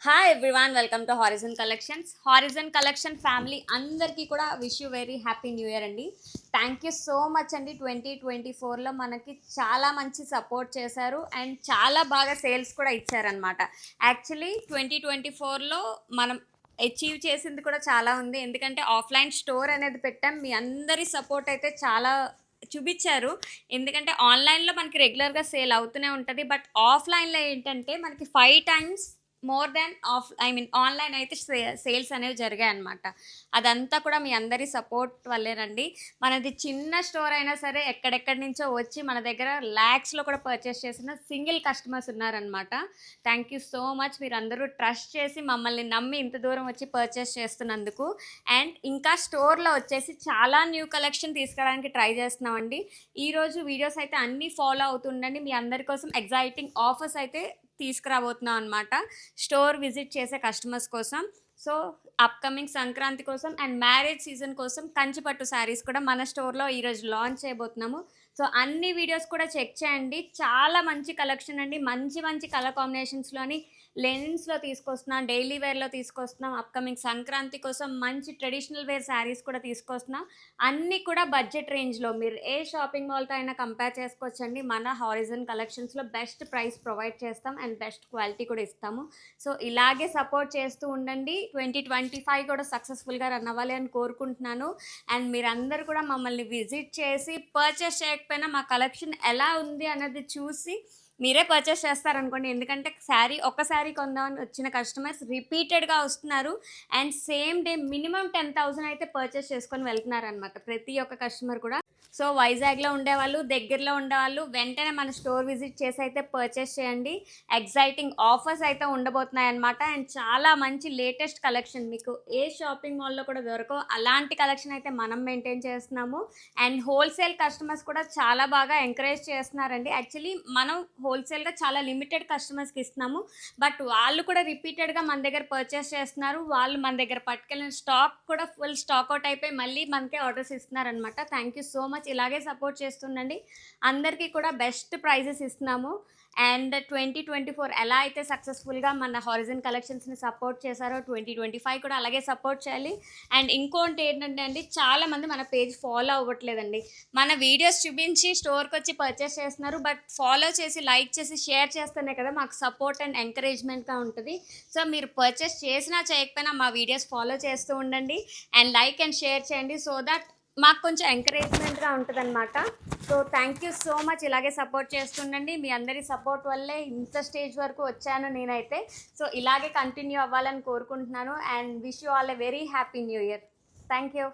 Hi everyone, welcome to horizon collections. Horizon collection family అందరికీ కూడా wish you very happy new year అండి. Thank you so much అండి. 2024లో మనకి చాలా మంచి సపోర్ట్ చేశారు అండ్ చాలా బాగా సేల్స్ కూడా ఇచ్చారనమాట. యాక్చువల్లీ 2024లో మనం అచీవ్ చేసింది కూడా చాలా ఉంది. ఎందుకంటే ఆఫ్లైన్ స్టోర్ అనేది పెట్టాం. మీ అందరి సపోర్ట్ అయితే చాలా చూపించారు. ఎందుకంటే ఆన్లైన్లో మనకి రెగ్యులర్గా సేల్ అవుతూనే ఉంటుంది. బట్ ఆఫ్లైన్లో ఏంటంటే మనకి 5 times మోర్ దాన్ ఆన్లైన్ అయితే సేల్స్ అనేవి జరిగాయి అనమాట. అదంతా కూడా మీ అందరి సపోర్ట్ వల్లేనండి. మనది చిన్న స్టోర్ అయినా సరే ఎక్కడెక్కడి నుంచో వచ్చి మన దగ్గర ల్యాక్స్లో కూడా పర్చేస్ చేసిన సింగిల్ కస్టమర్స్ ఉన్నారనమాట. Thank you so much. మీరు అందరూ ట్రస్ట్ చేసి మమ్మల్ని నమ్మి ఇంత దూరం వచ్చి పర్చేస్ చేస్తున్నందుకు. అండ్ ఇంకా స్టోర్లో వచ్చేసి చాలా న్యూ కలెక్షన్ తీసుకురావడానికి ట్రై చేస్తున్నామండి. ఈరోజు వీడియోస్ అయితే అన్నీ ఫాలో అవుతుండండి. మీ అందరి కోసం ఎగ్జైటింగ్ ఆఫర్స్ అయితే తీసుకురాబోతున్నాం అనమాట స్టోర్ విజిట్ చేసే కస్టమర్స్ కోసం. సో అప్కమింగ్ సంక్రాంతి కోసం అండ్ మ్యారేజ్ సీజన్ కోసం కంచిపట్టు శారీస్ కూడా మన స్టోర్లో ఈరోజు లాంచ్ చేయబోతున్నాము. సో అన్ని వీడియోస్ కూడా చెక్ చేయండి. చాలా మంచి కలెక్షన్ అండి. మంచి మంచి కలర్ కాంబినేషన్స్లోని లెనిన్స్లో తీసుకొస్తున్నాం, డైలీ వేర్లో తీసుకొస్తున్నాం. అప్కమింగ్ సంక్రాంతి కోసం మంచి ట్రెడిషనల్ వేర్ శారీస్ కూడా తీసుకొస్తున్నాం. అన్నీ కూడా బడ్జెట్ రేంజ్లో మీరు ఏ షాపింగ్ మాల్తో అయినా కంపేర్ చేసుకోవచ్చండి. మన హారిజన్ కలెక్షన్స్లో బెస్ట్ ప్రైస్ ప్రొవైడ్ చేస్తాం అండ్ బెస్ట్ క్వాలిటీ కూడా ఇస్తాము. సో ఇలాగే సపోర్ట్ చేస్తూ ఉండండి. 2025 కూడా సక్సెస్ఫుల్గా రన్ అవ్వాలి అని కోరుకుంటున్నాను. అండ్ మీరందరూ కూడా మమ్మల్ని విజిట్ చేసి పర్చేస్ చేయకపోయినా మా కలెక్షన్ ఎలా ఉంది అన్నది చూసి మీరే పర్చేస్ చేస్తారనుకోండి. ఎందుకంటే ఒక శారీ కొందామని వచ్చిన కస్టమర్స్ రిపీటెడ్గా వస్తున్నారు అండ్ సేమ్ డే మినిమం 10,000 అయితే పర్చేస్ చేసుకొని వెళ్తున్నారు అనమాట ప్రతి ఒక్క కస్టమర్ కూడా. సో వైజాగ్లో ఉండేవాళ్ళు, దగ్గరలో ఉండేవాళ్ళు వెంటనే మన స్టోర్ విజిట్ చేసి అయితే పర్చేస్ చేయండి. ఎగ్జైటింగ్ ఆఫర్స్ అయితే ఉండబోతున్నాయి అనమాట. అండ్ చాలా మంచి లేటెస్ట్ కలెక్షన్ మీకు ఏ షాపింగ్ మాల్లో కూడా దొరకవు అలాంటి కలెక్షన్ అయితే మనం మెయింటైన్ చేస్తున్నాము. అండ్ హోల్సేల్ కస్టమర్స్ కూడా చాలా బాగా ఎంకరేజ్ చేస్తున్నారండి. యాక్చువల్లీ మనం హోల్సేల్గా చాలా లిమిటెడ్ కస్టమర్స్కి ఇస్తున్నాము. బట్ వాళ్ళు కూడా రిపీటెడ్గా మన దగ్గర పర్చేస్ చేస్తున్నారు. వాళ్ళు మన దగ్గర పట్టుకెళ్ళిన స్టాక్ కూడా ఫుల్ స్టాక్ అవుట్ అయిపోయి మళ్ళీ మనకే ఆర్డర్స్ ఇస్తున్నారనమాట. Thank you so much. ఇలాగే సపోర్ట్ చేస్తుండండి. అందరికీ కూడా బెస్ట్ ప్రైజెస్ ఇస్తున్నాము. అండ్ 2024 ఎలా అయితే సక్సెస్ఫుల్గా మన హారిజన్ కలెక్షన్స్ని సపోర్ట్ చేశారో 2025 కూడా అలాగే సపోర్ట్ చేయాలి. అండ్ ఇంకోటి ఏంటంటే అండి, చాలామంది మన పేజ్ ఫాలో అవ్వట్లేదండి. మన వీడియోస్ చూపించి స్టోర్కి వచ్చి పర్చేస్ చేస్తున్నారు. బట్ ఫాలో చేసి లైక్ చేసి షేర్ చేస్తేనే కదా మాకు సపోర్ట్ అండ్ ఎంకరేజ్మెంట్గా ఉంటుంది. సో మీరు పర్చేస్ చేసినా చేయకపోయినా మా వీడియోస్ ఫాలో చేస్తూ ఉండండి అండ్ లైక్ అండ్ షేర్ చేయండి. సో దట్ మాకు కొంచెం ఎంకరేజ్మెంట్గా ఉంటుంది అనమాట. So thank you so much. ఇలాగే సపోర్ట్ చేస్తుండండి. మీ అందరి సపోర్ట్ వల్లే ఇంత స్టేజ్ వరకు వచ్చాను నేనైతే. సో ఇలాగే కంటిన్యూ అవ్వాలని కోరుకుంటున్నాను and wish you all a very happy new year. Thank you.